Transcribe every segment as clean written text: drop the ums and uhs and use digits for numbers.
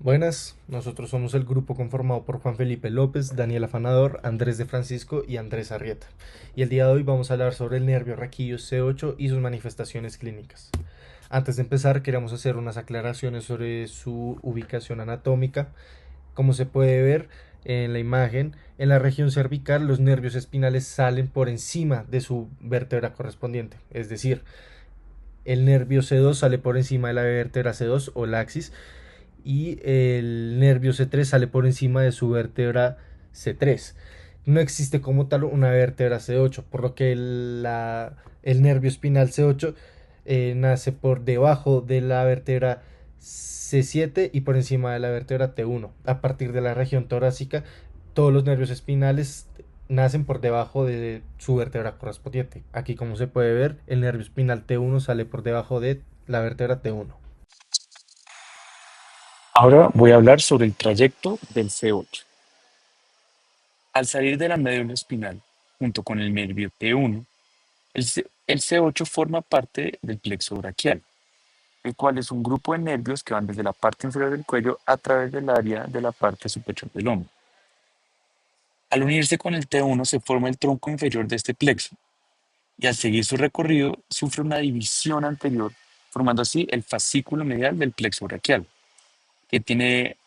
Buenas, nosotros somos el grupo conformado por Juan Felipe López, Daniel Afanador, Andrés de Francisco y Andrés Arrieta. Y el día de hoy vamos a hablar sobre el nervio raquídeo C8 y sus manifestaciones clínicas. Antes de empezar, queremos hacer unas aclaraciones sobre su ubicación anatómica. Como se puede ver en la imagen, en la región cervical los nervios espinales salen por encima de su vértebra correspondiente, es decir, el nervio C2 sale por encima de la vértebra C2 o la axis y el nervio C3 sale por encima de su vértebra C3. No existe como tal una vértebra C8, por lo que el nervio espinal C8 nace por debajo de la vértebra C7 y por encima de la vértebra T1. A partir de la región torácica, todos los nervios espinales nacen por debajo de su vértebra correspondiente. Aquí, como se puede ver, el nervio espinal T1 sale por debajo de la vértebra T1. Ahora voy a hablar sobre el trayecto del C8. Al salir de la médula espinal, junto con el nervio T1, el C8 forma parte del plexo braquial, el cual es un grupo de nervios que van desde la parte inferior del cuello a través del área de la parte superior del hombro. Al unirse con el T1 se forma el tronco inferior de este plexo y al seguir su recorrido sufre una división anterior, formando así el fascículo medial del plexo braquial, que tiene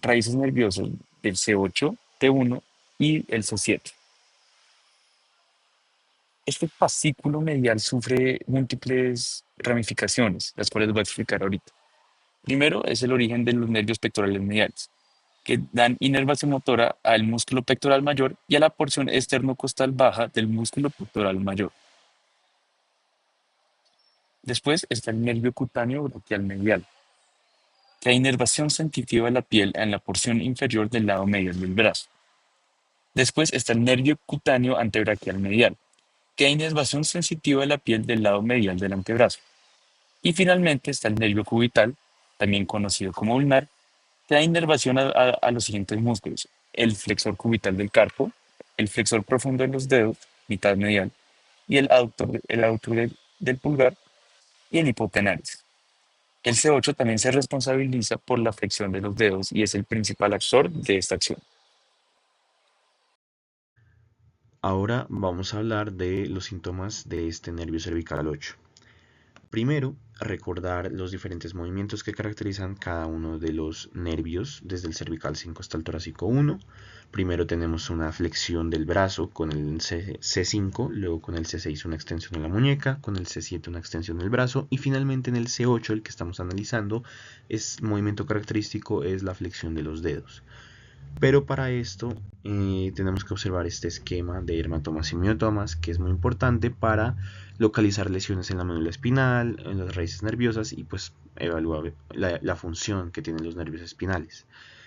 raíces nerviosas del C8, T1 y el C7. Este fascículo medial sufre múltiples ramificaciones, las cuales voy a explicar ahorita. Primero es el origen de los nervios pectorales mediales, que dan inervación motora al músculo pectoral mayor y a la porción esternocostal baja del músculo pectoral mayor. Después está el nervio cutáneo braquial medial, que da inervación sensitiva de la piel en la porción inferior del lado medial del brazo. Después está el nervio cutáneo antebraquial medial, que da inervación sensitiva de la piel del lado medial del antebrazo. Y finalmente está el nervio cubital, también conocido como ulnar, que da inervación a los siguientes músculos: el flexor cubital del carpo, el flexor profundo de los dedos, mitad medial, y el aductor del pulgar y el hipotenares. El C8 también se responsabiliza por la flexión de los dedos y es el principal actor de esta acción. Ahora vamos a hablar de los síntomas de este nervio cervical 8. Primero, recordar los diferentes movimientos que caracterizan cada uno de los nervios desde el cervical 5 hasta el torácico 1. Primero tenemos una flexión del brazo con el C5, luego con el C6 una extensión de la muñeca, con el C7 una extensión del brazo y finalmente en el C8, el que estamos analizando, movimiento característico es la flexión de los dedos. Pero para esto tenemos que observar este esquema de hermatomas y miotomas, que es muy importante para localizar lesiones en la médula espinal, en las raíces nerviosas y pues evaluar la función que tienen los nervios espinales.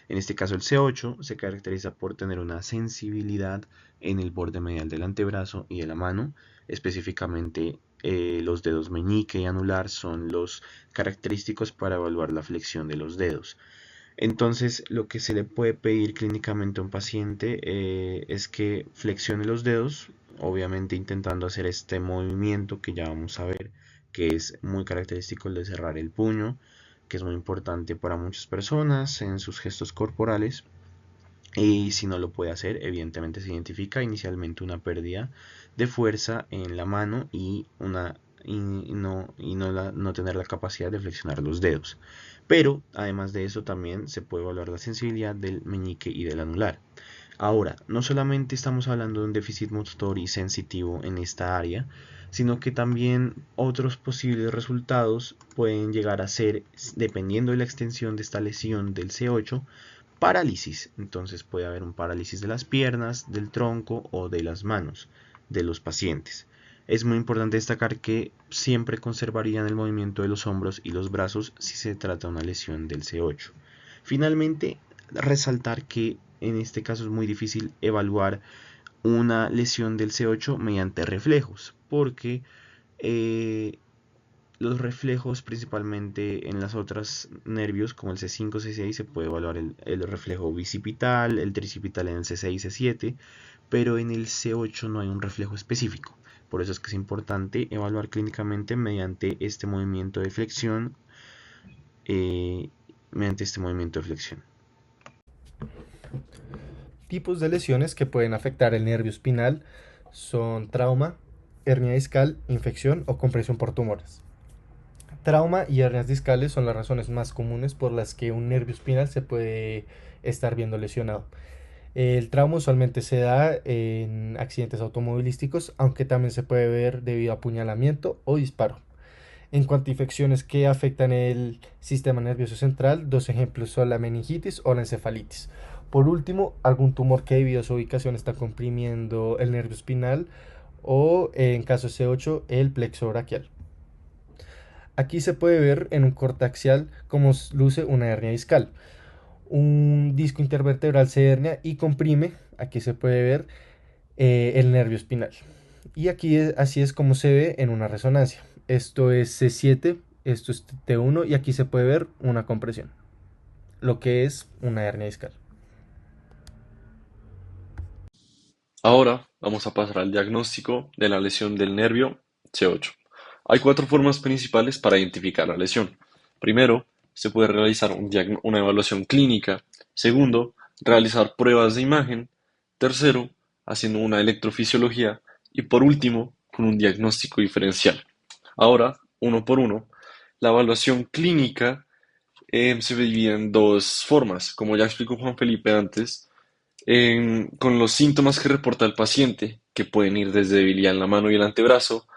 En este caso el C8 se caracteriza por tener una sensibilidad en el borde medial del antebrazo y de la mano, específicamente los dedos meñique y anular son los característicos para evaluar la flexión de los dedos. Entonces, lo que se le puede pedir clínicamente a un paciente es que flexione los dedos, obviamente intentando hacer este movimiento que ya vamos a ver, que es muy característico el de cerrar el puño, que es muy importante para muchas personas en sus gestos corporales. Y si no lo puede hacer, evidentemente se identifica inicialmente una pérdida de fuerza en la mano y no tener la capacidad de flexionar los dedos. Pero además de eso también se puede evaluar la sensibilidad del meñique y del anular. Ahora, no solamente estamos hablando de un déficit motor y sensitivo en esta área, sino que también otros posibles resultados pueden llegar a ser, dependiendo de la extensión de esta lesión del C8, parálisis. Entonces puede haber un parálisis de las piernas, del tronco o de las manos de los pacientes. Es muy importante destacar que siempre conservarían el movimiento de los hombros y los brazos si se trata de una lesión del C8. Finalmente, resaltar que en este caso es muy difícil evaluar una lesión del C8 mediante reflejos, porque eh, los reflejos, principalmente en las otras nervios, como el C5, C6, se puede evaluar el reflejo bicipital, el tricipital en el C6, C7, pero en el C8 no hay un reflejo específico. Por eso es que es importante evaluar clínicamente mediante este movimiento de flexión, eh, mediante este movimiento de flexión. Tipos de lesiones que pueden afectar el nervio espinal son trauma, hernia discal, infección o compresión por tumores. Trauma y hernias discales son las razones más comunes por las que un nervio espinal se puede estar viendo lesionado. El trauma usualmente se da en accidentes automovilísticos, aunque también se puede ver debido a apuñalamiento o disparo. En cuanto a infecciones que afectan el sistema nervioso central, dos ejemplos son la meningitis o la encefalitis. Por último, algún tumor que debido a su ubicación está comprimiendo el nervio espinal o, en caso C8, el plexo braquial. Aquí se puede ver en un corte axial cómo luce una hernia discal. Un disco intervertebral se hernia y comprime, aquí se puede ver el nervio espinal. Y aquí así es como se ve en una resonancia. Esto es C7, esto es T1 y aquí se puede ver una compresión, lo que es una hernia discal. Ahora vamos a pasar al diagnóstico de la lesión del nervio C8. Hay cuatro formas principales para identificar la lesión. Primero, se puede realizar una evaluación clínica. Segundo, realizar pruebas de imagen. Tercero, haciendo una electrofisiología. Y por último, con un diagnóstico diferencial. Ahora, uno por uno, la evaluación clínica se divide en dos formas. Como ya explicó Juan Felipe antes, con los síntomas que reporta el paciente, que pueden ir desde debilidad en la mano y el antebrazo,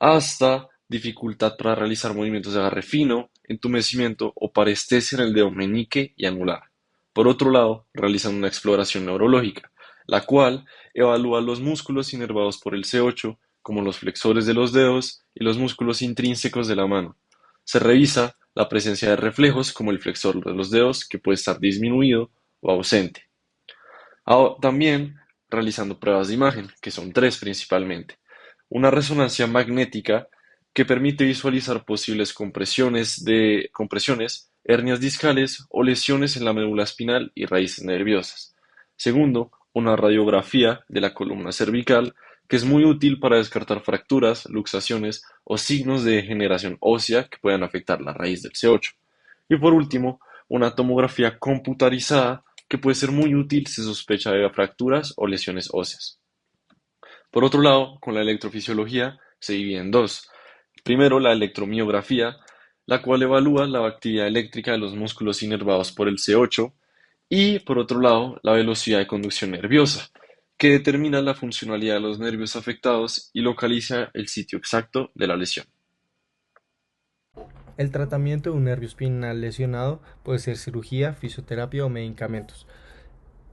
hasta dificultad para realizar movimientos de agarre fino, entumecimiento o parestesia en el dedo meñique y anular. Por otro lado, realizan una exploración neurológica, la cual evalúa los músculos inervados por el C8, como los flexores de los dedos y los músculos intrínsecos de la mano. Se revisa la presencia de reflejos como el flexor de los dedos, que puede estar disminuido o ausente. También realizando pruebas de imagen, que son tres principalmente. Una resonancia magnética que permite visualizar posibles compresiones, hernias discales o lesiones en la médula espinal y raíces nerviosas. Segundo, una radiografía de la columna cervical, que es muy útil para descartar fracturas, luxaciones o signos de degeneración ósea que puedan afectar la raíz del C8. Y por último, una tomografía computarizada que puede ser muy útil si se sospecha de fracturas o lesiones óseas. Por otro lado, con la electrofisiología se divide en dos. Primero, la electromiografía, la cual evalúa la actividad eléctrica de los músculos inervados por el C8, y por otro lado, la velocidad de conducción nerviosa, que determina la funcionalidad de los nervios afectados y localiza el sitio exacto de la lesión. El tratamiento de un nervio espinal lesionado puede ser cirugía, fisioterapia o medicamentos.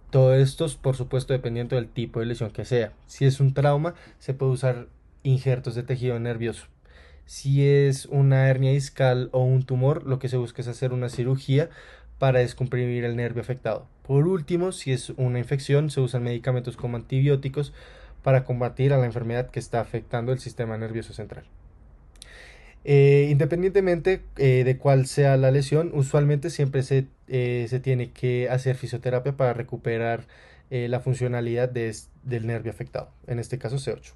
Todo esto, por supuesto, dependiendo del tipo de lesión que sea. Si es un trauma, se puede usar injertos de tejido nervioso. Si es una hernia discal o un tumor, lo que se busca es hacer una cirugía para descomprimir el nervio afectado. Por último, si es una infección, se usan medicamentos como antibióticos para combatir a la enfermedad que está afectando el sistema nervioso central. Independientemente de cuál sea la lesión, usualmente siempre se tiene que hacer fisioterapia para recuperar la funcionalidad del nervio afectado, en este caso C8.